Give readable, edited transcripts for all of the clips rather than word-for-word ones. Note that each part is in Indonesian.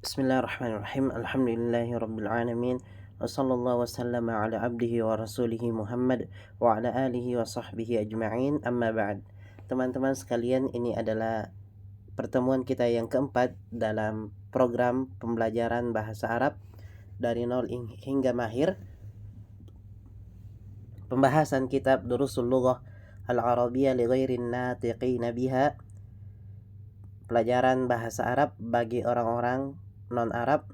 Bismillahirrahmanirrahim. Alhamdulillahirabbil wa sallallahu wasallam ala abdihi wa rasulihi Muhammad wa ala alihi wa sahbihi ajma'in. Amma ba'd. Teman-teman sekalian, ini adalah pertemuan kita yang keempat dalam program pembelajaran bahasa Arab dari nol hingga mahir. Pembahasan kitab Durusul Lughah Al-Arabiyyah li ghairin natiqina biha. Pelajaran bahasa Arab bagi orang-orang non-Arab,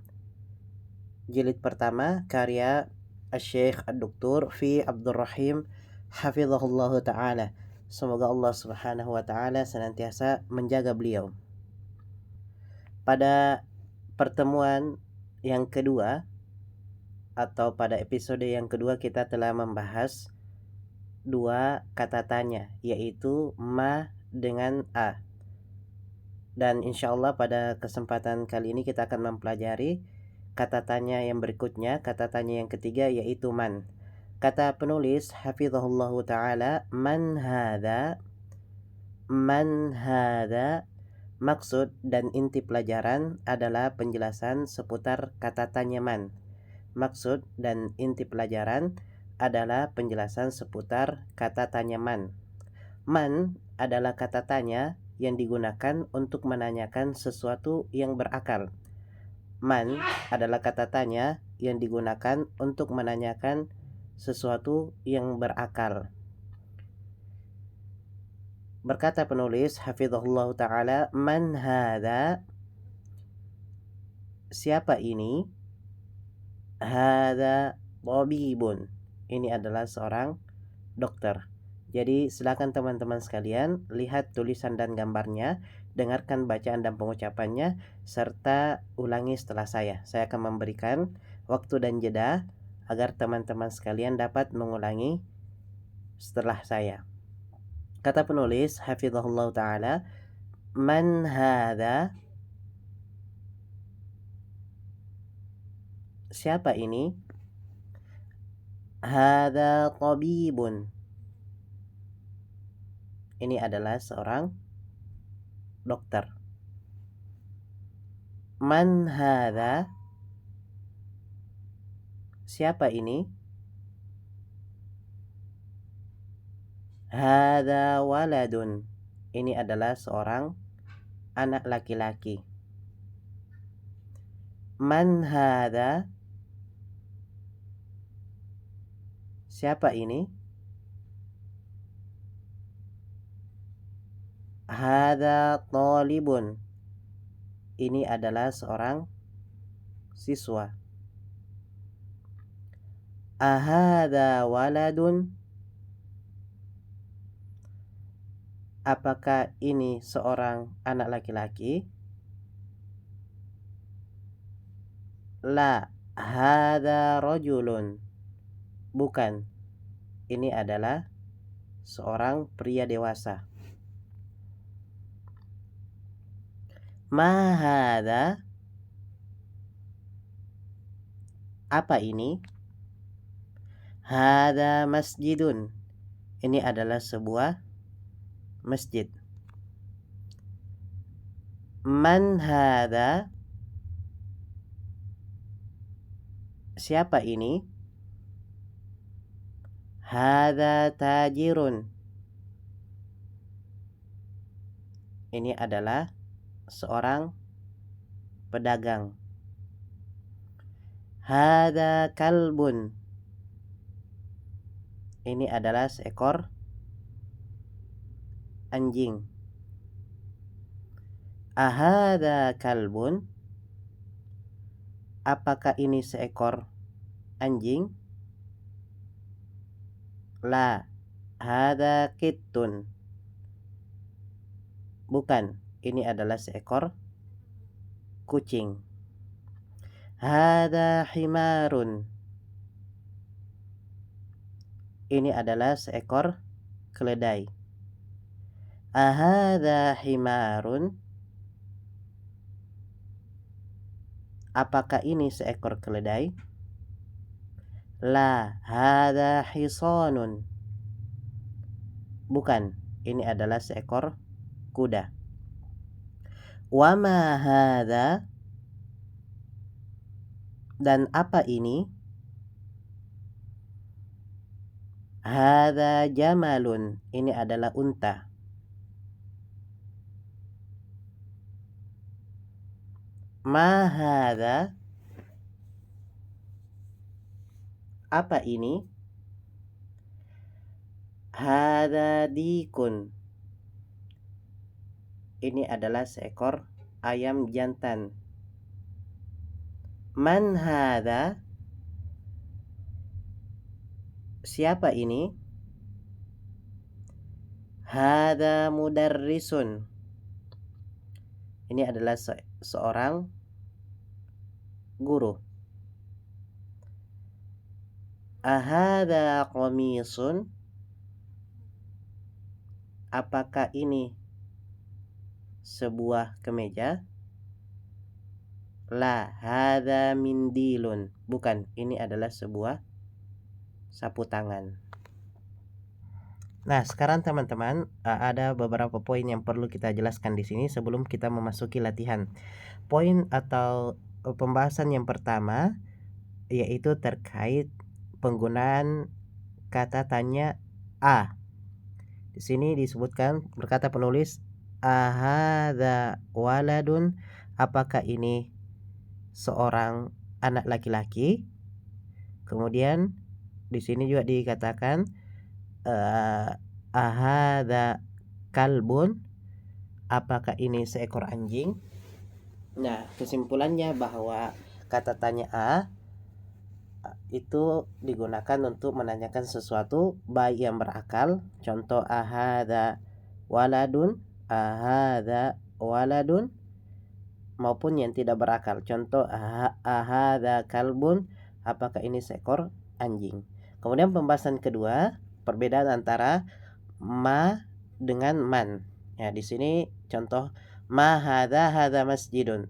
jilid pertama, karya Syekh Ad-Doktor Fi Abdurrahim Hafizahullah Ta'ala. Semoga Allah Subhanahu wa Ta'ala senantiasa menjaga beliau. Pada pertemuan yang kedua atau pada episode yang kedua, kita telah membahas dua kata tanya, yaitu ma dengan a. Dan insya Allah pada kesempatan kali ini kita akan mempelajari kata tanya yang berikutnya, kata tanya yang ketiga, yaitu man. Kata penulis hafizahullah ta'ala, man hadha. Man hadha, maksud dan inti pelajaran adalah penjelasan seputar kata tanya man. Maksud dan inti pelajaran adalah penjelasan seputar kata tanya man. Man adalah kata tanya yang digunakan untuk menanyakan sesuatu yang berakal. Man adalah kata tanya yang digunakan untuk menanyakan sesuatu yang berakal. Berkata penulis hafizahullah ta'ala, man hadha, siapa ini? Hadha tabibun, ini adalah seorang dokter. Jadi silakan teman-teman sekalian lihat tulisan dan gambarnya, dengarkan bacaan dan pengucapannya, serta ulangi setelah saya. Saya akan memberikan waktu dan jeda agar teman-teman sekalian dapat mengulangi setelah saya. Kata penulis hafizahullah ta'ala, man hadha, siapa ini? Hadha tabibun, ini adalah seorang dokter. Man hadha, siapa ini? Hadha waladun, ini adalah seorang anak laki-laki. Man hadha, siapa ini? Hadha talibun, ini adalah seorang siswa. Ahadha waladun, apakah ini seorang anak laki-laki? La, hadha rajulun, bukan, ini adalah seorang pria dewasa. Ma hadha, apa ini? Hadha masjidun, ini adalah sebuah masjid. Man hadha, siapa ini? Hadha tajirun, ini adalah seorang pedagang. Hadha kalbun, ini adalah seekor anjing. Ahadha kalbun, apakah ini seekor anjing? La, hadha kittun, bukan, ini adalah seekor kucing. Hadha himarun, ini adalah seekor keledai. Ahadha himarun, apakah ini seekor keledai? La, hadha hisanun, bukan, ini adalah seekor kuda. Wa ma hadha, Dan apa ini? Hadza jamalun. Ini adalah unta. Ma hadza? Apa ini? Hadza dikun. Ini adalah seekor ayam jantan. Man hadza? Siapa ini? Hadza mudarrisun. Ini adalah seorang guru. Ahadza qamisun? Apakah ini sebuah kemeja? La hadza mindilun. Bukan, ini adalah sebuah sapu tangan. Nah, sekarang teman-teman, ada beberapa poin yang perlu kita jelaskan di sini sebelum kita memasuki latihan. Poin atau pembahasan yang pertama yaitu terkait penggunaan kata tanya a. Di sini disebutkan, berkata penulis, ahadza waladun, apakah ini seorang anak laki-laki? Kemudian di sini juga dikatakan ahadza kalbun, apakah ini seekor anjing? Nah, kesimpulannya bahwa kata tanya a itu digunakan untuk menanyakan sesuatu baik yang berakal, contoh ahadza waladun, ahadza waladun, maupun yang tidak berakal, contoh ahadza kalbun, apakah ini seekor anjing. Kemudian pembahasan kedua, perbedaan antara ma dengan man. Ya, di sini contoh ma hadza masjidun.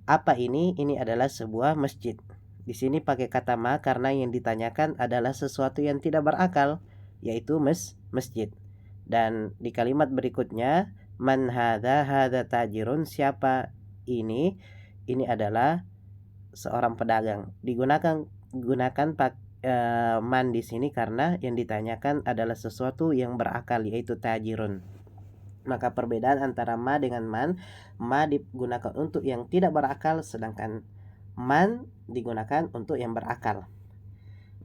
Apa ini? Ini adalah sebuah masjid. Di sini pakai kata ma karena yang ditanyakan adalah sesuatu yang tidak berakal, yaitu masjid. Dan di kalimat berikutnya, man hadza tajirun, siapa ini? Ini adalah seorang pedagang. Gunakan man di sini karena yang ditanyakan adalah sesuatu yang berakal, yaitu tajirun. Maka perbedaan antara ma dengan man, ma digunakan untuk yang tidak berakal, sedangkan man digunakan untuk yang berakal.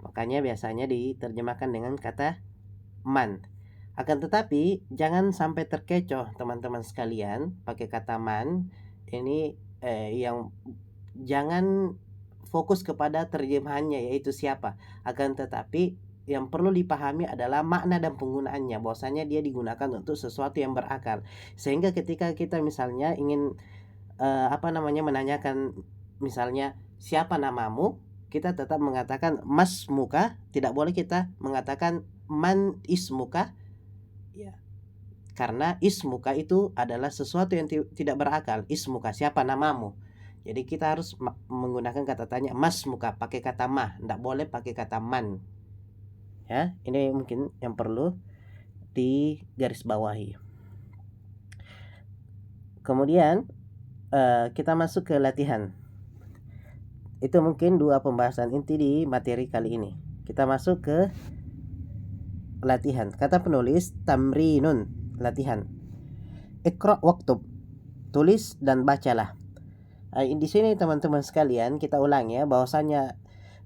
Makanya biasanya diterjemahkan dengan kata man. Akan tetapi jangan sampai terkecoh teman-teman sekalian pakai kata man. Ini yang jangan fokus kepada terjemahannya, yaitu siapa. Akan tetapi yang perlu dipahami adalah makna dan penggunaannya, bahwasanya dia digunakan untuk sesuatu yang berakal. Sehingga ketika kita misalnya ingin menanyakan misalnya siapa namamu, kita tetap mengatakan mas muka, tidak boleh kita mengatakan man ismuka, ya. Karena ismuka itu adalah sesuatu yang tidak berakal. Ismuka, siapa namamu. Jadi kita harus menggunakan kata tanya mas muka, pakai kata mah, tidak boleh pakai kata man. Ya, ini mungkin yang perlu digarisbawahi. Kemudian kita masuk ke latihan. Itu mungkin 2 pembahasan inti di materi kali ini. Kita masuk ke latihan. Kata penulis tamrinun, latihan. Iqra waktub, tulis dan bacalah. Di sini teman-teman sekalian, kita ulang ya, bahwasanya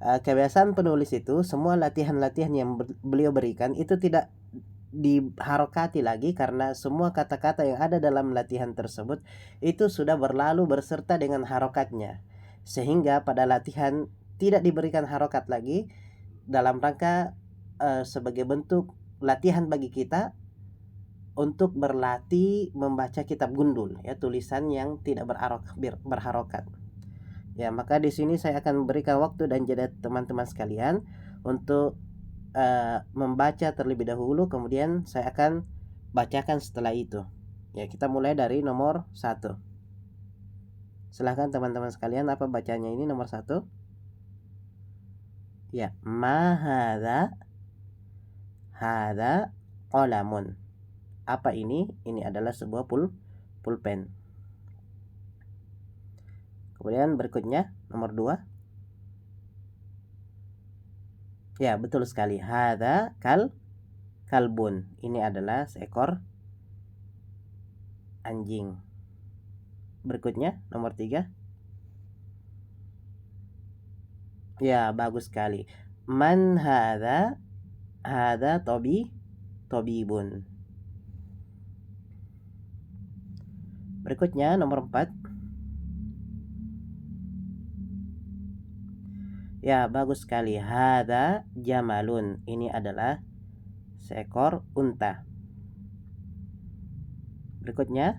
kebiasaan penulis itu semua latihan-latihan yang beliau berikan itu tidak diharokati lagi, karena semua kata-kata yang ada dalam latihan tersebut itu sudah berlalu berserta dengan harokatnya, sehingga pada latihan tidak diberikan harokat lagi dalam rangka sebagai bentuk latihan bagi kita untuk berlatih membaca kitab gundul, ya, tulisan yang tidak berharokat. Ya, maka di sini saya akan memberikan waktu dan jeda teman-teman sekalian untuk membaca terlebih dahulu, kemudian saya akan bacakan setelah itu. Ya, kita mulai dari nomor 1. Silahkan teman-teman sekalian, apa bacanya ini nomor 1? Ya, ma hadza qalamun. Apa ini? Ini adalah sebuah pulpen. Kemudian berikutnya nomor 2. Ya, betul sekali. Hadza kalbun. Ini adalah seekor anjing. Berikutnya nomor 3. Ya, bagus sekali. Man hadza? Hadza tabibun. Berikutnya nomor 4. Ya, bagus sekali. Hadza jamalun. Ini adalah seekor unta. Berikutnya,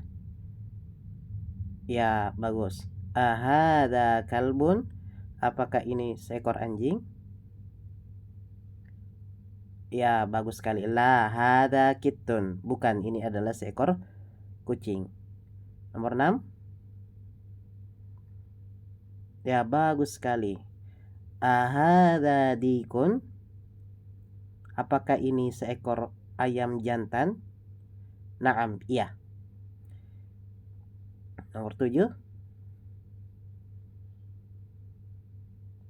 ya bagus. Ahadza kalbun. Apakah ini seekor anjing? Ya, bagus sekali. La hadza kittun. Bukan, ini adalah seekor kucing. Nomor 6. Ya, bagus sekali. Ahadza dikun. Apakah ini seekor ayam jantan? Naam, iya. Nomor 7.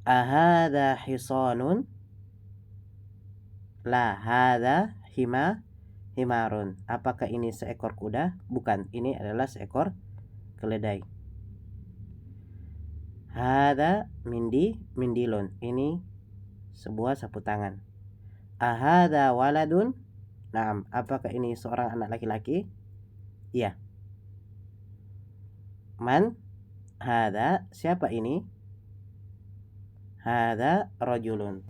Ahadza hisanun? La hadza himarun. Apakah ini seekor kuda? Bukan, ini adalah seekor keledai. Hadza mindilun. Ini sebuah sapu tangan. Ahadza waladun? Naam, apakah ini seorang anak laki-laki? Iya. Man hadza? Siapa ini? Hadza rajulun.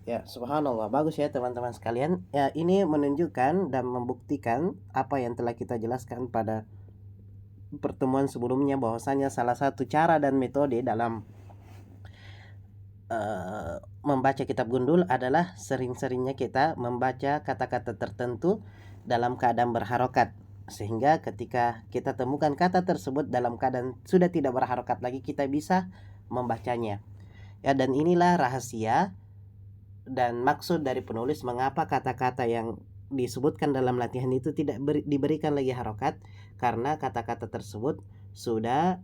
Ya, subhanallah, bagus ya teman-teman sekalian. Ya, ini menunjukkan dan membuktikan apa yang telah kita jelaskan pada pertemuan sebelumnya, bahwasanya salah satu cara dan metode dalam membaca kitab gundul adalah sering-seringnya kita membaca kata-kata tertentu dalam keadaan berharokat, sehingga ketika kita temukan kata tersebut dalam keadaan sudah tidak berharokat lagi, kita bisa membacanya. Ya, dan inilah rahasia dan maksud dari penulis mengapa kata-kata yang disebutkan dalam latihan itu tidak diberikan lagi harokat, karena kata-kata tersebut sudah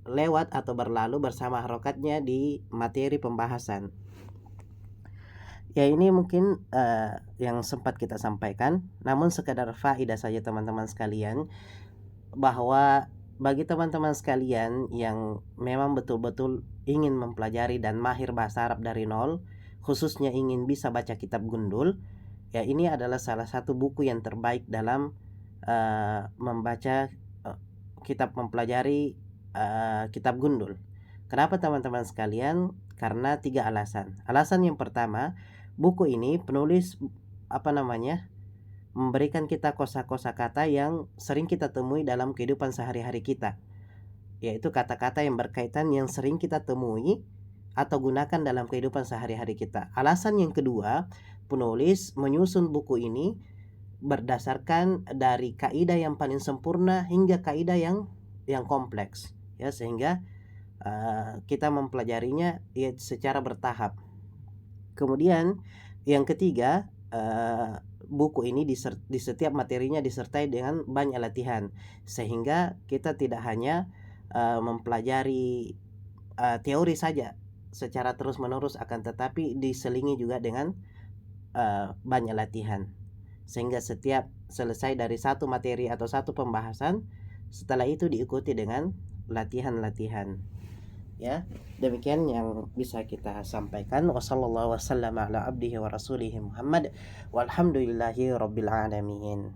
lewat atau berlalu bersama harokatnya di materi pembahasan. Ya, ini mungkin yang sempat kita sampaikan, namun sekedar faedah saja teman-teman sekalian, bahwa bagi teman-teman sekalian yang memang betul-betul ingin mempelajari dan mahir bahasa Arab dari nol, khususnya ingin bisa baca kitab gundul, ya ini adalah salah satu buku yang terbaik dalam membaca kitab mempelajari kitab gundul. Kenapa teman-teman sekalian? Karena 3 alasan. Alasan yang pertama, buku ini penulis memberikan kita kosa-kosa kata yang sering kita temui dalam kehidupan sehari-hari kita, yaitu kata-kata yang berkaitan yang sering kita temui atau gunakan dalam kehidupan sehari-hari kita. Alasan yang kedua, penulis menyusun buku ini berdasarkan dari kaidah yang paling sempurna hingga kaidah yang kompleks, ya, sehingga kita mempelajarinya ya secara bertahap. Kemudian yang ketiga, buku ini di setiap materinya disertai dengan banyak latihan, sehingga kita tidak hanya mempelajari teori saja secara terus-menerus, akan tetapi diselingi juga dengan banyak latihan, sehingga setiap selesai dari satu materi atau satu pembahasan, setelah itu diikuti dengan latihan-latihan. Ya, demikian yang bisa kita sampaikan. Wassallallahu wasallam ala abdihi wa rasulihi Muhammad walhamdulillahi rabbil alamin.